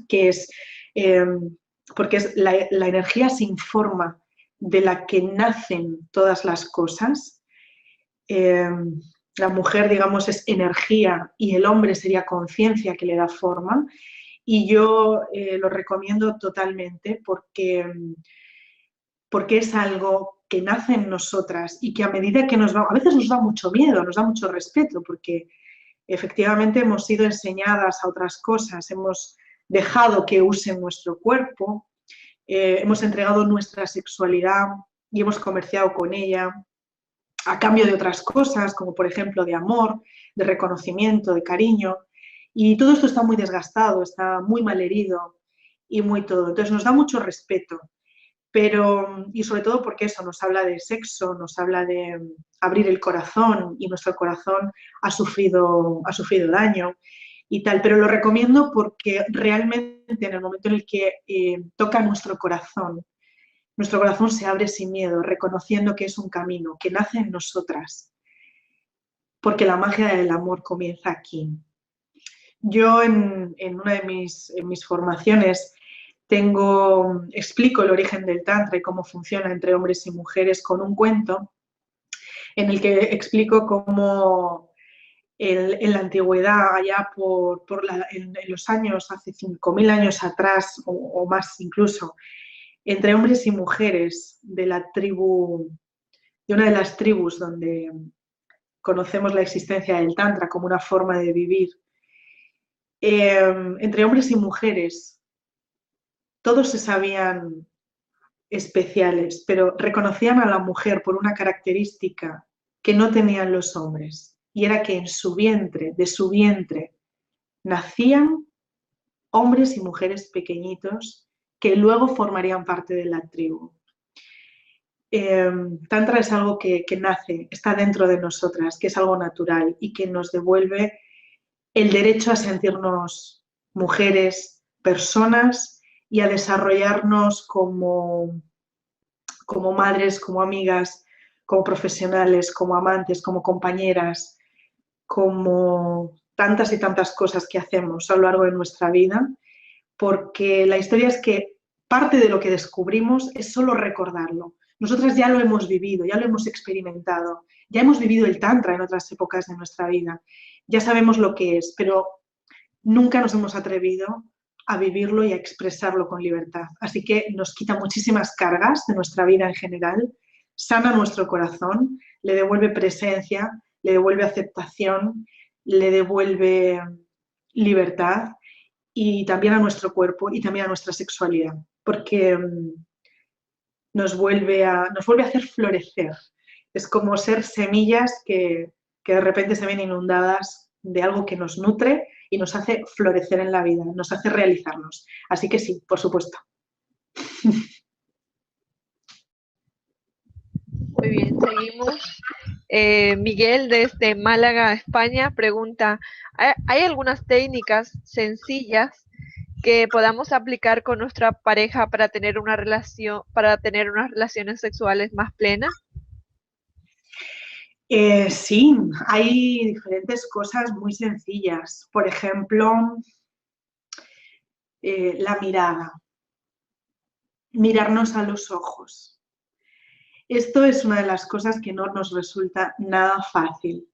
que es, eh, porque es la energía sin forma de la que nacen todas las cosas. Eh, la mujer, digamos, es energía y el hombre sería conciencia que le da forma. Y yo lo recomiendo totalmente porque es algo que nace en nosotras y que a medida que a veces nos da mucho miedo, nos da mucho respeto, porque efectivamente hemos sido enseñadas a otras cosas, hemos dejado que usen nuestro cuerpo, hemos entregado nuestra sexualidad y hemos comerciado con ella a cambio de otras cosas, como por ejemplo de amor, de reconocimiento, de cariño. Y todo esto está muy desgastado, está muy malherido y muy todo. Entonces nos da mucho respeto, pero, y sobre todo porque eso nos habla de sexo, nos habla de abrir el corazón y nuestro corazón ha sufrido daño y tal, pero lo recomiendo porque realmente en el momento en el que toca nuestro corazón se abre sin miedo, reconociendo que es un camino, que nace en nosotras, porque la magia del amor comienza aquí. Yo en una de mis formaciones explico el origen del Tantra y cómo funciona entre hombres y mujeres con un cuento en el que explico cómo en la antigüedad, allá en los años, hace 5.000 años atrás o más incluso, entre hombres y mujeres de una de las tribus donde conocemos la existencia del Tantra como una forma de vivir, entre hombres y mujeres, todos se sabían especiales, pero reconocían a la mujer por una característica que no tenían los hombres, y era que en su vientre, de su vientre, nacían hombres y mujeres pequeñitos que luego formarían parte de la tribu. Tantra es algo que nace, está dentro de nosotras, que es algo natural y que nos devuelve el derecho a sentirnos mujeres, personas y a desarrollarnos como madres, como amigas, como profesionales, como amantes, como compañeras, como tantas y tantas cosas que hacemos a lo largo de nuestra vida, porque la historia es que parte de lo que descubrimos es solo recordarlo. Nosotras ya lo hemos vivido, ya lo hemos experimentado, ya hemos vivido el Tantra en otras épocas de nuestra vida, ya sabemos lo que es, pero nunca nos hemos atrevido a vivirlo y a expresarlo con libertad. Así que nos quita muchísimas cargas de nuestra vida en general, sana nuestro corazón, le devuelve presencia, le devuelve aceptación, le devuelve libertad y también a nuestro cuerpo y también a nuestra sexualidad, porque nos vuelve a hacer florecer. Es como ser semillas que de repente se ven inundadas de algo que nos nutre y nos hace florecer en la vida, nos hace realizarnos. Así que sí, por supuesto. Muy bien, seguimos. Miguel desde Málaga, España, pregunta, ¿hay algunas técnicas sencillas que podamos aplicar con nuestra pareja para tener para tener unas relaciones sexuales más plenas? Sí, hay diferentes cosas muy sencillas. Por ejemplo, la mirada, mirarnos a los ojos. Esto es una de las cosas que no nos resulta nada fácil.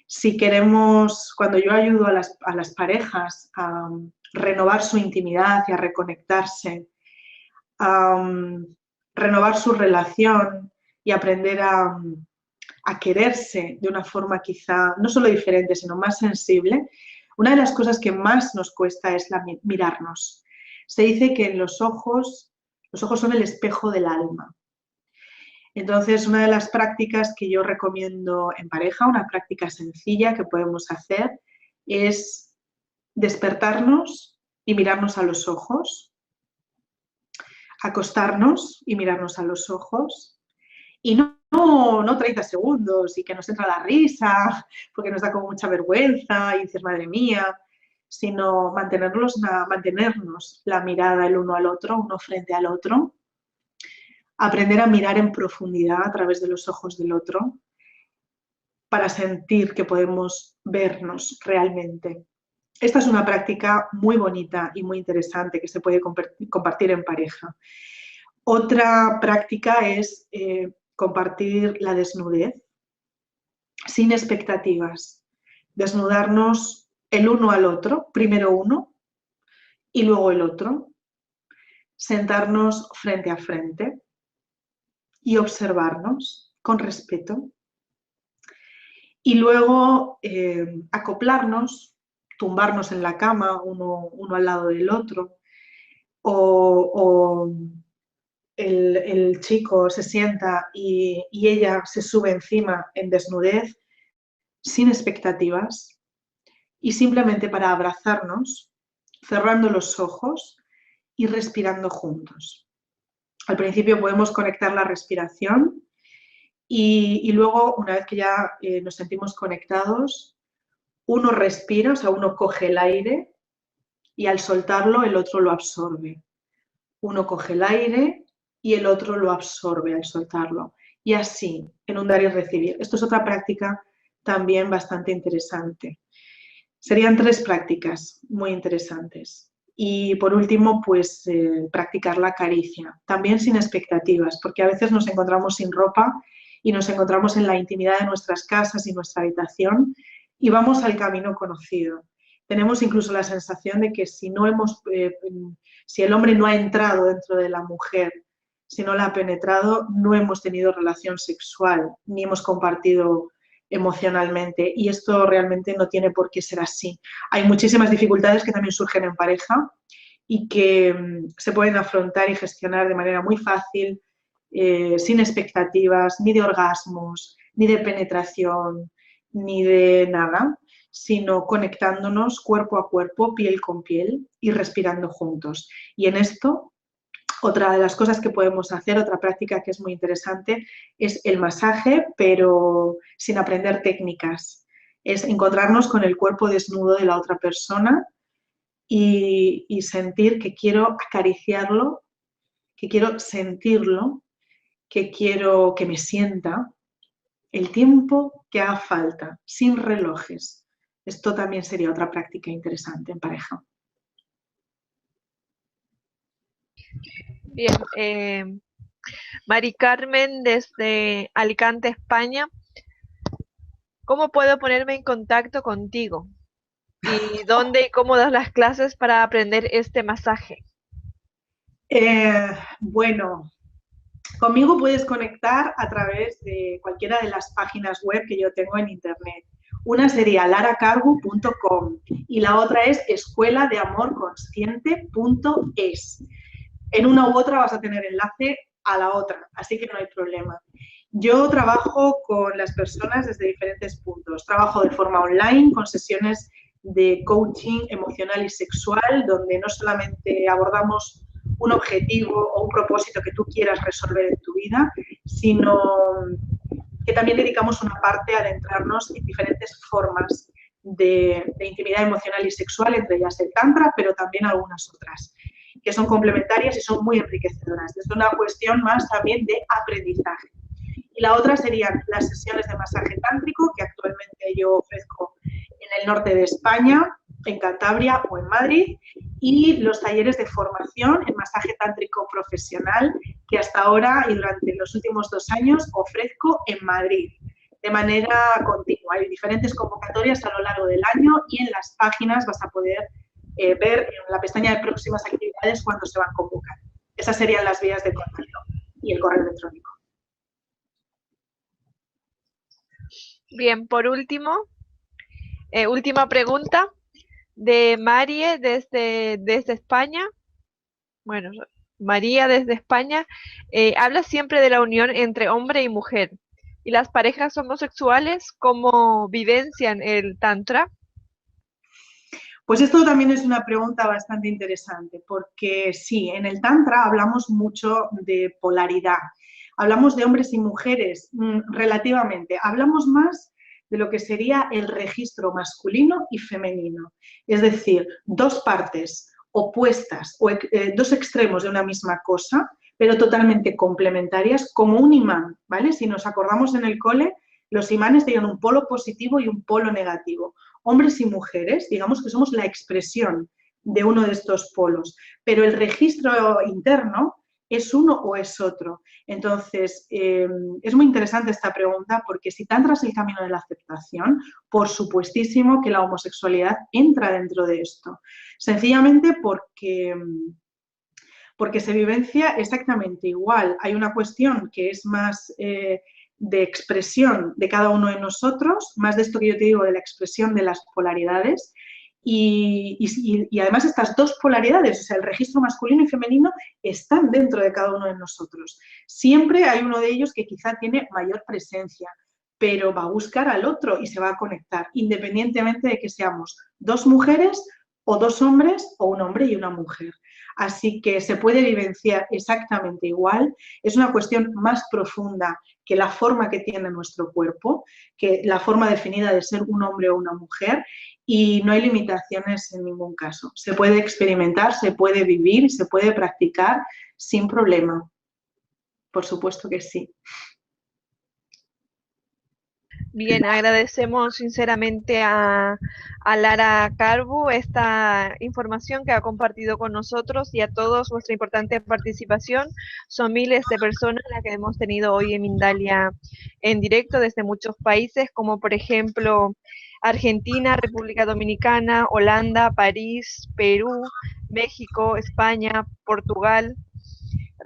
Si queremos, cuando yo ayudo a las parejas a renovar su intimidad y a reconectarse, a renovar su relación y aprender a quererse de una forma quizá no solo diferente, sino más sensible, una de las cosas que más nos cuesta es mirarnos. Se dice que los ojos son el espejo del alma. Entonces, una de las prácticas que yo recomiendo en pareja, una práctica sencilla que podemos hacer, es despertarnos y mirarnos a los ojos, acostarnos y mirarnos a los ojos, y no 30 segundos y que nos entra la risa porque nos da como mucha vergüenza y dices, madre mía, sino mantenernos la mirada el uno al otro, uno frente al otro, aprender a mirar en profundidad a través de los ojos del otro para sentir que podemos vernos realmente. Esta es una práctica muy bonita y muy interesante que se puede compartir en pareja. Otra práctica es compartir la desnudez sin expectativas. Desnudarnos el uno al otro, primero uno y luego el otro. Sentarnos frente a frente y observarnos con respeto. Y luego acoplarnos, tumbarnos en la cama uno al lado del otro, o el chico se sienta y ella se sube encima en desnudez, sin expectativas, y simplemente para abrazarnos, cerrando los ojos y respirando juntos. Al principio podemos conectar la respiración y luego, una vez que ya nos sentimos conectados, uno respira, o sea, uno coge el aire y al soltarlo el otro lo absorbe. Uno coge el aire y el otro lo absorbe al soltarlo. Y así, en un dar y recibir. Esto es otra práctica también bastante interesante. Serían 3 prácticas muy interesantes. Y por último, pues practicar la caricia, también sin expectativas, porque a veces nos encontramos sin ropa y nos encontramos en la intimidad de nuestras casas y nuestra habitación y vamos al camino conocido. Tenemos incluso la sensación de que si el hombre no ha entrado dentro de la mujer, si no la ha penetrado, no hemos tenido relación sexual, ni hemos compartido emocionalmente, y esto realmente no tiene por qué ser así. Hay muchísimas dificultades que también surgen en pareja y que se pueden afrontar y gestionar de manera muy fácil, sin expectativas, ni de orgasmos, ni de penetración, ni de nada, sino conectándonos cuerpo a cuerpo, piel con piel y respirando juntos. Y en esto, otra de las cosas que podemos hacer, otra práctica que es muy interesante, es el masaje, pero sin aprender técnicas. Es encontrarnos con el cuerpo desnudo de la otra persona y sentir que quiero acariciarlo, que quiero sentirlo, que quiero que me sienta el tiempo que haga falta, sin relojes. Esto también sería otra práctica interesante en pareja. Bien, Mari Carmen desde Alicante, España. ¿Cómo puedo ponerme en contacto contigo? ¿Y dónde y cómo das las clases para aprender este masaje? Bueno, conmigo puedes conectar a través de cualquiera de las páginas web que yo tengo en internet. Una sería laracargu.com y la otra es escueladeamorconsciente.es. En una u otra vas a tener enlace a la otra, así que no hay problema. Yo trabajo con las personas desde diferentes puntos. Trabajo de forma online con sesiones de coaching emocional y sexual, donde no solamente abordamos un objetivo o un propósito que tú quieras resolver en tu vida, sino que también dedicamos una parte a adentrarnos en diferentes formas de intimidad emocional y sexual, entre ellas el tantra, pero también algunas otras, que son complementarias y son muy enriquecedoras. Es una cuestión más también de aprendizaje. Y la otra serían las sesiones de masaje tántrico, que actualmente yo ofrezco en el norte de España, en Cantabria o en Madrid, y los talleres de formación en masaje tántrico profesional, que hasta ahora y durante los últimos 2 años ofrezco en Madrid, de manera continua. Hay diferentes convocatorias a lo largo del año y en las páginas vas a poder ver en la pestaña de próximas actividades cuándo se van a convocar. Esas serían las vías de contacto y el correo electrónico. Bien, por último, última pregunta de Marie desde España. Bueno, María desde España habla siempre de la unión entre hombre y mujer. ¿Y las parejas homosexuales cómo vivencian el tantra? Pues esto también es una pregunta bastante interesante, porque sí, en el Tantra hablamos mucho de polaridad. Hablamos de hombres y mujeres relativamente. Hablamos más de lo que sería el registro masculino y femenino. Es decir, dos partes opuestas o dos extremos de una misma cosa, pero totalmente complementarias, como un imán, ¿vale? Si nos acordamos en el cole, los imanes tienen un polo positivo y un polo negativo. Hombres y mujeres, digamos que somos la expresión de uno de estos polos, pero el registro interno es uno o es otro. Entonces, es muy interesante esta pregunta porque si Tantra es el camino de la aceptación, por supuestísimo que la homosexualidad entra dentro de esto. Sencillamente porque se vivencia exactamente igual. Hay una cuestión que es más de expresión de cada uno de nosotros, más de esto que yo te digo, de la expresión de las polaridades. Y además estas dos polaridades, o sea, el registro masculino y femenino, están dentro de cada uno de nosotros. Siempre hay uno de ellos que quizá tiene mayor presencia, pero va a buscar al otro y se va a conectar, independientemente de que seamos dos mujeres o dos hombres o un hombre y una mujer. Así que se puede vivenciar exactamente igual. Es una cuestión más profunda que la forma que tiene nuestro cuerpo, que la forma definida de ser un hombre o una mujer, y no hay limitaciones en ningún caso. Se puede experimentar, se puede vivir, se puede practicar sin problema. Por supuesto que sí. Bien, agradecemos sinceramente a Lara Carbu esta información que ha compartido con nosotros y a todos vuestra importante participación. Son miles de personas las que hemos tenido hoy en Mindalia en directo desde muchos países, como por ejemplo Argentina, República Dominicana, Holanda, París, Perú, México, España, Portugal.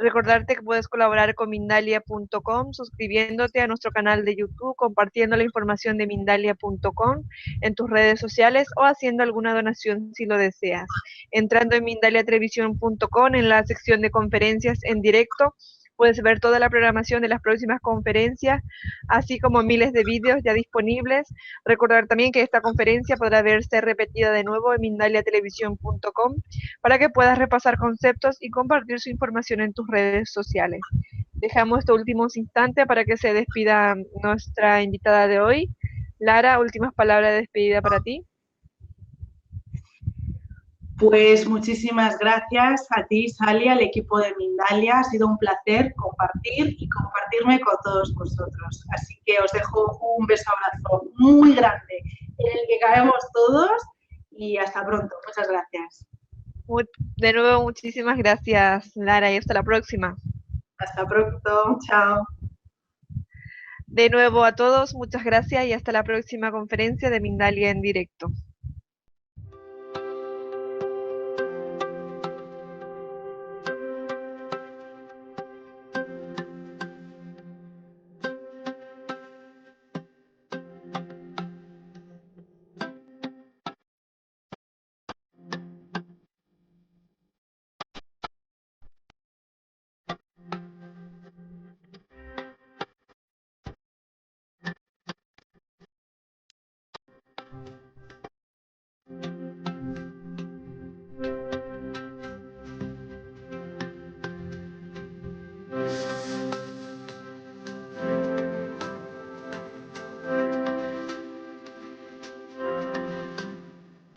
Recordarte que puedes colaborar con Mindalia.com suscribiéndote a nuestro canal de YouTube, compartiendo la información de Mindalia.com en tus redes sociales o haciendo alguna donación si lo deseas. Entrando en Mindaliatelevisión.com en la sección de conferencias en directo, puedes ver toda la programación de las próximas conferencias, así como miles de vídeos ya disponibles. Recordar también que esta conferencia podrá verse repetida de nuevo en Mindaliatelevisión.com para que puedas repasar conceptos y compartir su información en tus redes sociales. Dejamos estos últimos instantes para que se despida nuestra invitada de hoy. Lara, últimas palabras de despedida para ti. Pues muchísimas gracias a ti, Sally, al equipo de Mindalia. Ha sido un placer compartir y compartirme con todos vosotros. Así que os dejo un beso abrazo muy grande en el que caemos todos y hasta pronto. Muchas gracias. De nuevo, muchísimas gracias, Lara, y hasta la próxima. Hasta pronto. Chao. De nuevo a todos, muchas gracias y hasta la próxima conferencia de Mindalia en directo.